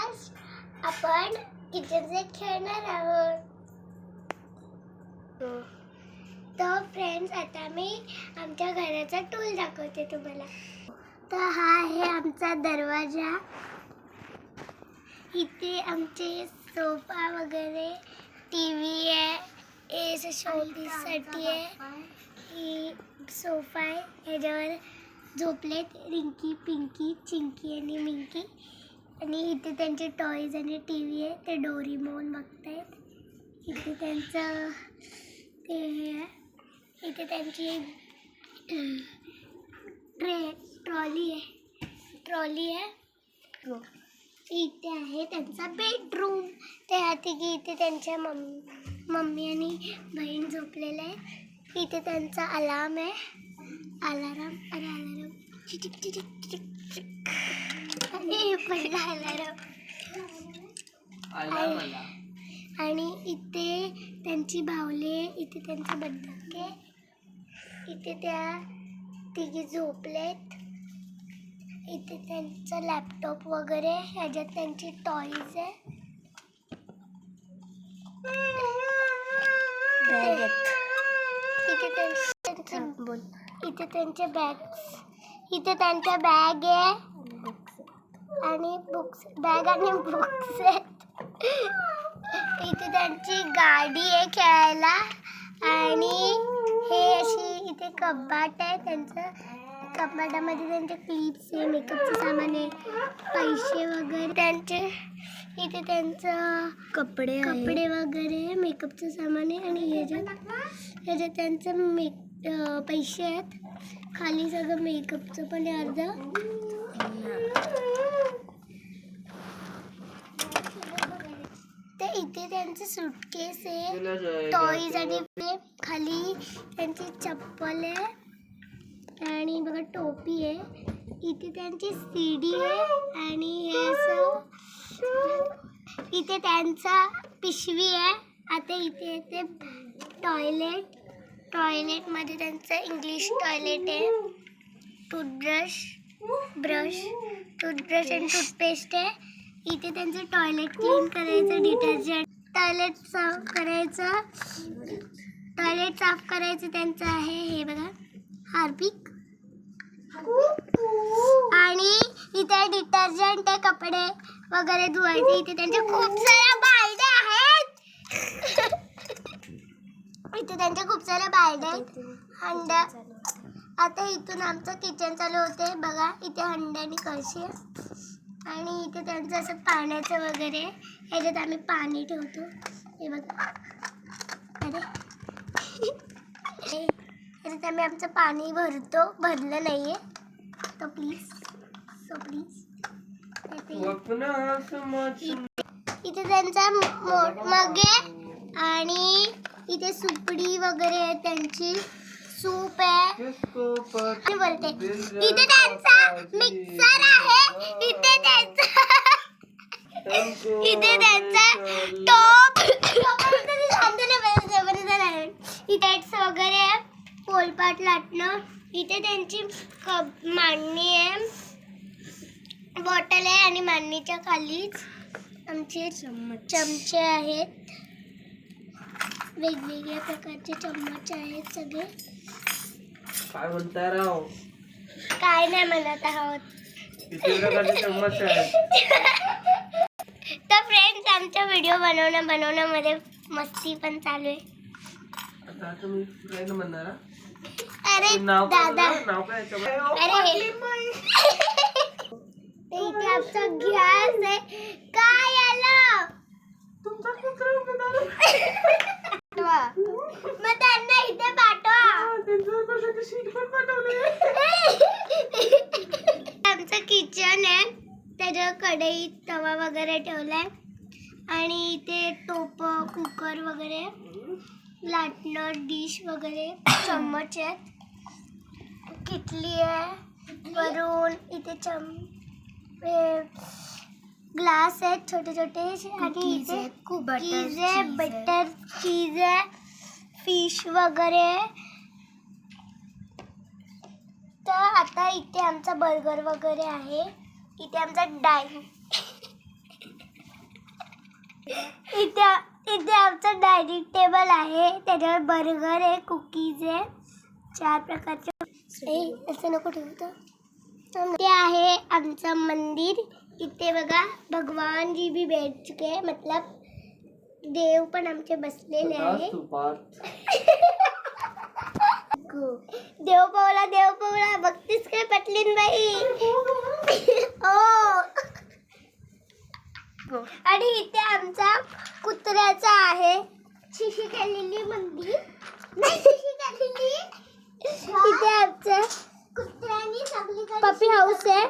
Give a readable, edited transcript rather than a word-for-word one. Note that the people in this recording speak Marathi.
आज आपण किचन सेट खेळणार आहोत. तर फ्रेंड्स, आता मी आमच्या घराचा टूल दाखवते तुम्हाला. तर हा आहे आमचा दरवाजा. इथे आमचे सोफा वगैरे, टीव्ही आहे, शोपीससाठी आहे. ही सोफा आहे, ह्याच्यावर झोपलेत रिंकी, पिंकी, चिंकी आणि मिंकी. आणि इथे त्यांचे टॉयज आणि टीव्ही आहे, ते डोरीमोन बघतायत. इथे त्यांचं ते आहे, इथे त्यांची ट्रॉली आहे. इथे आहे त्यांचा बेडरूम. ते हाती की इथे त्यांच्या मम्मी आणि बहीण झोपलेले आहे. इथे त्यांचा अलार्म आहे. अलार्म पहिला अलार्म. आणि इथे त्यांची बाहुले, इथे त्यांचे बदक आहे. इथे त्या तिघी झोपलेत. इथे त्यांचा लॅपटॉप वगैरे, ह्याच्यात त्यांची टॉयज आहे. इथे त्यांचे बॅग्स, इथे त्यांच्या बॅग आहे आणि बुक्स, बॅग आणि बुक्स आहेत. इथे त्यांची गाडी आहे खेळायला. आणि हे अशी इथे कपाट आहे त्यांचं. कपाटामध्ये त्यांचे क्लिप्स आहे, मेकअपचं सामान आहे, पैसे वगैरे त्यांचे. इथे त्यांचं कपडे वगैरे, मेकअपचं सामान आहे. आणि ह्याच्यात त्यांचं पैसे आहेत. खाली सगळं मेकअपचं पण आहे अर्ध. ते इथे त्यांचं सूटकेस आहे, टॉयज आणि खाली त्यांची चप्पल आहे. आणि बघा टोपी आहे. इथे त्यांची सीडी आहे. आणि हे असं इथे त्यांचा पिशवी आहे. आता इथे ते टॉयलेटमध्ये त्यांचं इंग्लिश टॉयलेट आहे. टूथब्रश आणि टूथपेस्ट आहे. इथे त्यांचं टॉयलेट क्लीन करायचं, डिटर्जंट, टॉयलेट साफ करायचं त्यांचं आहे. हे बघा हार्पिक. आणि इथे डिटर्जंट आहे, कपडे वगैरे धुवायचे. इथे त्यांच्या खूप साऱ्या बालद्या आहेत. हंडा. आता इथून आमचं किचन चालू होते. बघा इथे हंडा आणि कळशी आहे. आणि इथे त्यांचं असं पाण्याचं वगैरे, ह्याच्यात आम्ही पाणी ठेवतो. हे बघा, अरे ह्याच्यात आम्ही आमचं पाणी भरलं नाही आहे. तो प्लीज इथे त्यांचा मग आहे. आणि इथे सुपडी वगैरे आहे त्यांची, सूप आहे. बोलते इथे त्यांचा मिक्सर आहे. इथे त्यांचा टॉप इथे वगैरे आहे, पोलपाट लाटणं. इथे त्यांची मांडणी आहे, बॉटल आहे. आणि मांडणीच्या खालीच आमचे चमचे आहेत. वेगवेगळ्या प्रकारचे चम्मच आहेत सगळे. काय म्हणता राव? काय नाही म्हणत आहोत. किती प्रकारचे चम्मच आहेत? तर फ्रेंड्स, आमचा व्हिडिओ बनवण्यामध्ये मस्ती पण चालू आहे. आता तुम्ही काय म्हणणार? अरे दादा, अरे इथे आमचा गॅस आहे. काय आलं तुमचा मग त्यांना इथे पाठवा. आमचं किचन आहे, त्याच्यावर कढई, तवा वगैरे ठेवलाय. आणि इथे टोप, कुकर वगैरे, लाटणं, डिश वगैरे, चम्मच आहेत, किटली आहे वरून. इथे ग्लास आहेत छोटे छोटे. आणि इथे कुकीज आहे, बटर चीज आहे, फिश वगैरे. तर आता इथे आमचा बर्गर वगैरे आहे. इथे आमचा इथे इथे आमचं डायनिंग टेबल आहे. त्याच्यावर बर्गर आहे, कुकीज आहे, 4 प्रकारचे. असं नको ठेवतो. ते आहे आमचं मंदिर. इथे बघा भगवान जी भी बैठ चुके हैं, मतलब देव पण आमचे बसलेले आहे. देव पावला बघतीस काय पटलीन बाई. ओ आणि इथे आमचा कुत्र्याचा आहे. शिशी केलेली मंदिर नाही, शिशी केलेली. इथे आमचं कुत्र्यानी सगळीकडे पपी हाऊस आहे.